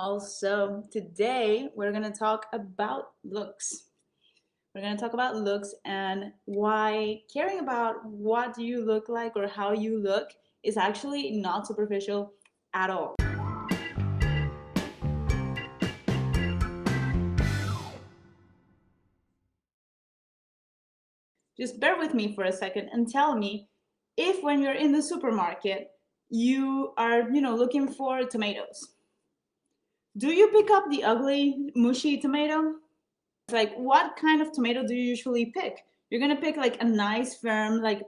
Also, today we're going to talk about looks. We're going to talk about looks and why caring about what you look like or how you look is actually not superficial at all. Just bear with me for a second and tell me if when you're in the supermarket, you are, looking for tomatoes. Do you pick up the ugly, mushy tomato? Like, what kind of tomato do you usually pick? You're gonna pick like a nice, firm, like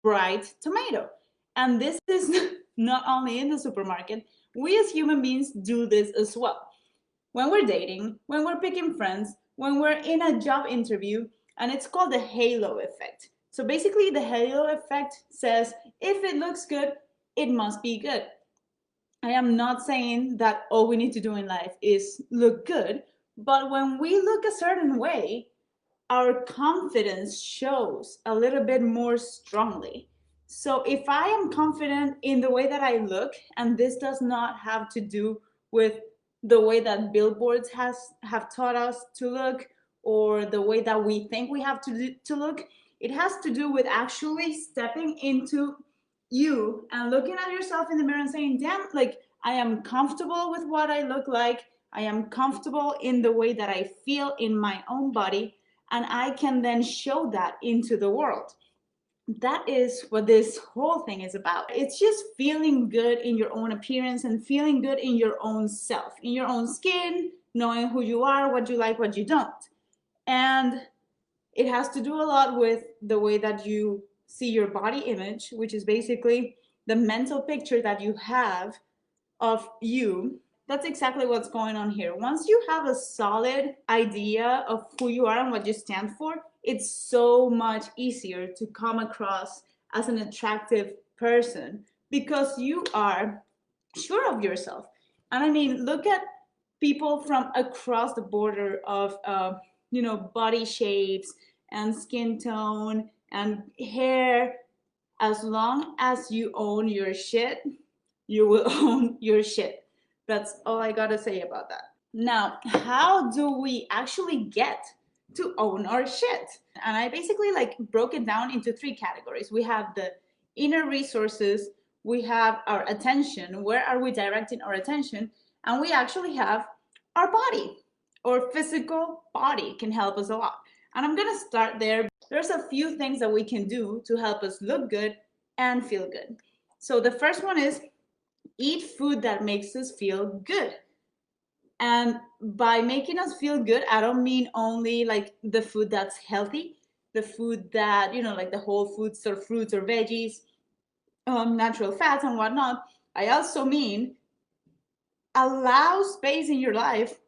bright tomato. And this is not only in the supermarket, we as human beings do this as well. When we're dating, when we're picking friends, when we're in a job interview, and it's called the halo effect. So basically, the halo effect says if it looks good, it must be good. I am not saying that all we need to do in life is look good, but when we look a certain way, our confidence shows a little bit more strongly. So if I am confident in the way that I look, and this does not have to do with the way that billboards have taught us to look or the way that we think we have to look, it has to do with actually stepping into you and looking at yourself in the mirror and saying, damn, like I am comfortable with what I look like. I am comfortable in the way that I feel in my own body, and I can then show that into the world. That is what this whole thing is about. It's just feeling good in your own appearance and feeling good in your own self, in your own skin, knowing who you are, what you like, what you don't. And it has to do a lot with the way that you see your body image, which is basically the mental picture that you have of you. That's exactly what's going on here. Once you have a solid idea of who you are and what you stand for, it's so much easier to come across as an attractive person because you are sure of yourself. And I mean, look at people from across the border of, body shapes and skin tone and hair. As long as you own your shit, you will own your shit. That's all I gotta say about that. Now, how do we actually get to own our shit? And I basically broke it down into three categories. We have the inner resources, we have our attention, where are we directing our attention, and we actually have our body. Our physical body can help us a lot. And I'm gonna start there. There's a few things that we can do to help us look good and feel good. So the first one is eat food that makes us feel good. And by making us feel good, I don't mean only like the food that's healthy, the food that, like the whole foods or fruits or veggies, natural fats and whatnot. I also mean allow space in your life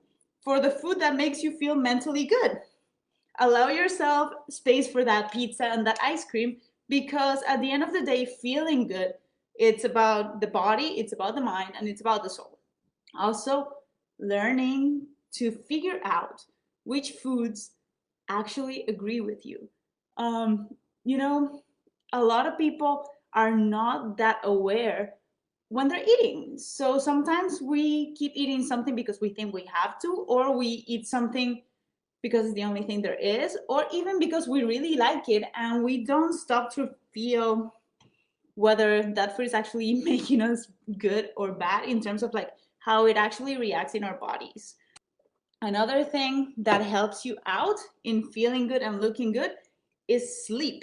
for the food that makes you feel mentally good. Allow yourself space for that pizza and that ice cream because at the end of the day, feeling good, it's about the body, it's about the mind, and it's about the soul. Also, learning to figure out which foods actually agree with you. Um, you know, a lot of people are not that aware when they're eating. So sometimes we keep eating something because we think we have to, or we eat something because it's the only thing there is, or even because we really like it and we don't stop to feel whether that food is actually making us good or bad in terms of like how it actually reacts in our bodies. Another thing that helps you out in feeling good and looking good is sleep.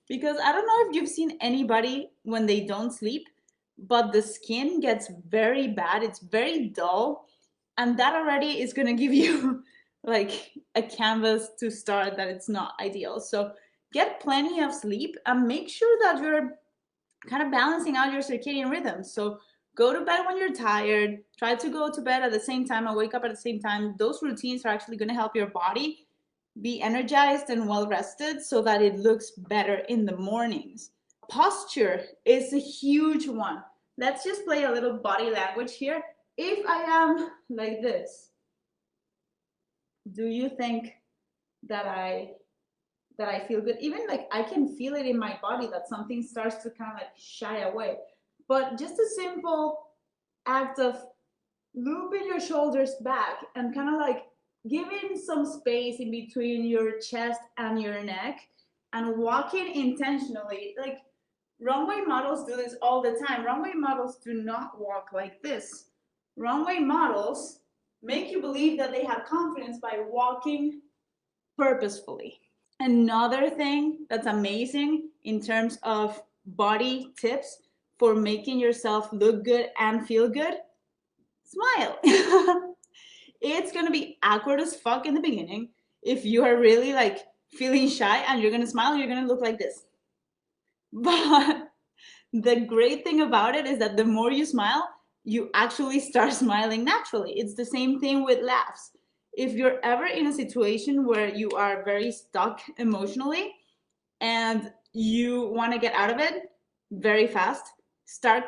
Because I don't know if you've seen anybody when they don't sleep, but the skin gets very bad, it's very dull, and that already is going to give you like a canvas to start that it's not ideal. So get plenty of sleep and make sure that you're kind of balancing out your circadian rhythm. So go to bed when you're tired, try to go to bed at the same time and wake up at the same time. Those routines are actually going to help your body be energized and well rested so that it looks better in the mornings. Posture is a huge one. Let's just play a little body language here. If I am like this, do you think that I feel good? Even like I can feel it in my body that something starts to kind of like shy away. But just a simple act of looping your shoulders back and kind of like giving some space in between your chest and your neck and walking intentionally. Like runway models do this all the time. Runway models do not walk like this. Runway models make you believe that they have confidence by walking purposefully. Another thing that's amazing in terms of body tips for making yourself look good and feel good, smile. It's gonna be awkward as fuck in the beginning. If you are really like feeling shy and you're gonna smile, you're gonna look like this. But the great thing about it is that the more you smile, you actually start smiling naturally. It's the same thing with laughs. If you're ever in a situation where you are very stuck emotionally and you want to get out of it very fast, start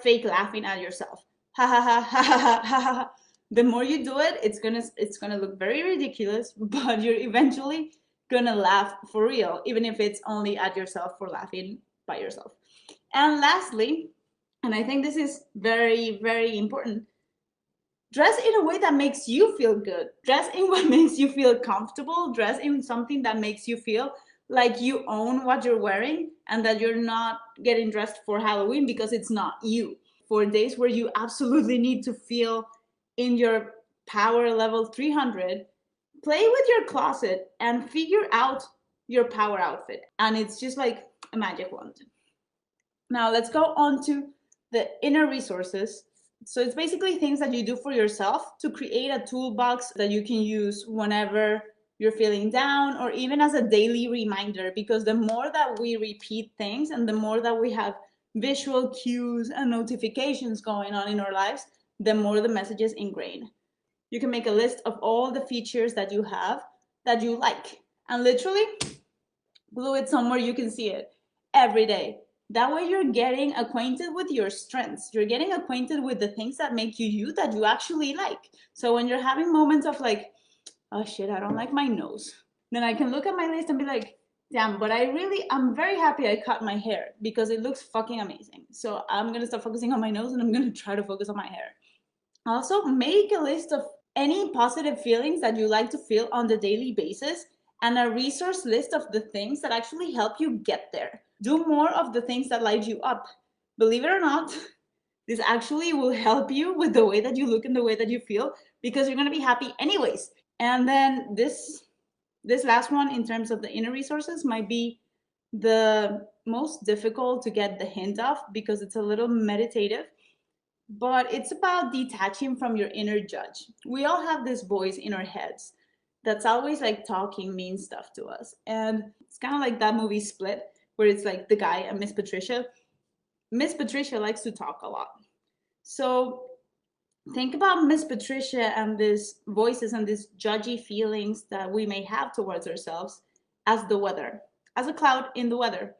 fake laughing at yourself. Ha ha ha ha ha ha ha. The more you do it, it's gonna look very ridiculous, but you're eventually gonna laugh for real, even if it's only at yourself for laughing by yourself. And lastly, and I think this is very, very important, dress in a way that makes you feel good. Dress in what makes you feel comfortable. Dress in something that makes you feel like you own what you're wearing and that you're not getting dressed for Halloween because it's not you. For days where you absolutely need to feel in your power level 300, play with your closet and figure out your power outfit. And it's just like a magic wand. Now let's go on to the inner resources. So it's basically things that you do for yourself to create a toolbox that you can use whenever you're feeling down or even as a daily reminder, because the more that we repeat things and the more that we have visual cues and notifications going on in our lives, the more the messages ingrain. You can make a list of all the features that you have that you like and literally glue it somewhere you can see it every day. That way you're getting acquainted with your strengths. You're getting acquainted with the things that make you you that you actually like. So when you're having moments of like, oh shit, I don't like my nose, then I can look at my list and be like, damn, but I'm very happy I cut my hair because it looks fucking amazing. So I'm gonna start focusing on my nose and I'm gonna try to focus on my hair. Also, make a list of any positive feelings that you like to feel on the daily basis and a resource list of the things that actually help you get there. Do more of the things that light you up. Believe it or not, this actually will help you with the way that you look and the way that you feel because you're going to be happy anyways. And then this last one in terms of the inner resources might be the most difficult to get the hint of because it's a little meditative, but it's about detaching from your inner judge. We all have this voice in our heads that's always like talking mean stuff to us. And it's kind of like that movie Split, where it's like the guy and Miss Patricia. Miss Patricia likes to talk a lot. So think about Miss Patricia and these voices and these judgy feelings that we may have towards ourselves as the weather, as a cloud in the weather.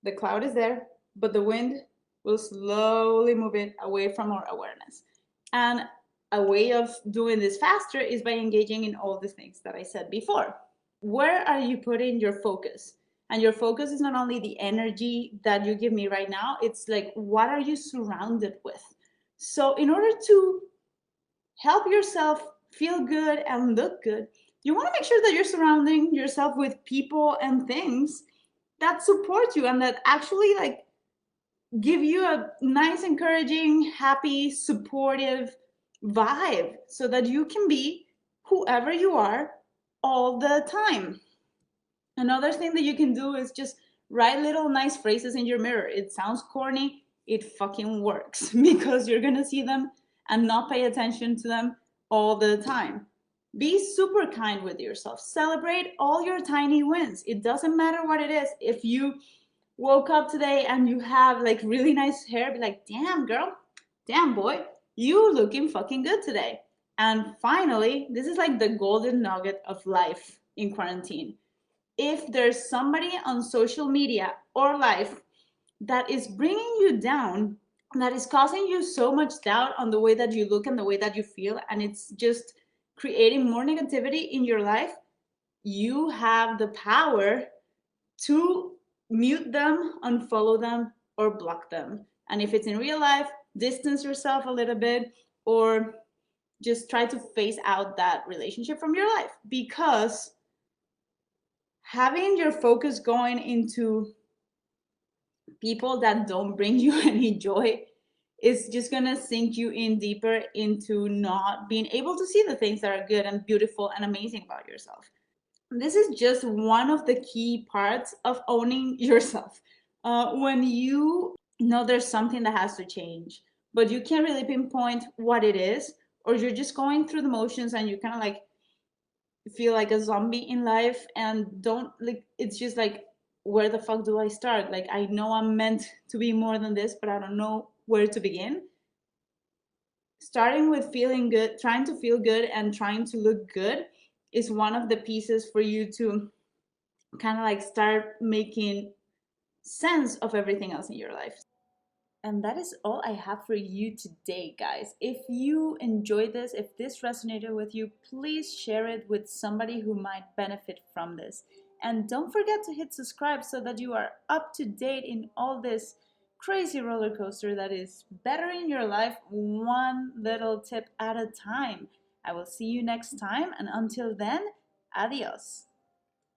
The cloud is there, but the wind will slowly move it away from our awareness. And a way of doing this faster is by engaging in all the things that I said before. Where are you putting your focus? And your focus is not only the energy that you give me right now, it's like, what are you surrounded with? So, in order to help yourself feel good and look good, you want to make sure that you're surrounding yourself with people and things that support you and that actually like give you a nice, encouraging, happy, supportive vibe so that you can be whoever you are all the time. Another thing that you can do is just write little nice phrases in your mirror. It sounds corny, it fucking works because you're gonna see them and not pay attention to them all the time. Be super kind with yourself. Celebrate all your tiny wins. It doesn't matter what it is. If you woke up today and you have like really nice hair, be like, damn girl, damn boy, you looking fucking good today. And finally, this is like the golden nugget of life in quarantine. If there's somebody on social media or life that is bringing you down, that is causing you so much doubt on the way that you look and the way that you feel, and it's just creating more negativity in your life, you have the power to mute them, unfollow them, or block them. And if it's in real life, distance yourself a little bit, or just try to phase out that relationship from your life, because having your focus going into people that don't bring you any joy is just gonna sink you in deeper into not being able to see the things that are good and beautiful and amazing about yourself. This is just one of the key parts of owning yourself. When you know there's something that has to change, but you can't really pinpoint what it is, or you're just going through the motions and you kind of like feel like a zombie in life and don't like, it's just like, where the fuck do I start? Like, I know I'm meant to be more than this, but I don't know where to begin. Starting with feeling good, trying to feel good and trying to look good is one of the pieces for you to kind of like start making sense of everything else in your life. And that is all I have for you today, guys. If you enjoyed this, if this resonated with you, please share it with somebody who might benefit from this. And don't forget to hit subscribe so that you are up to date in all this crazy roller coaster that is bettering your life one little tip at a time. I will see you next time, and until then, adios.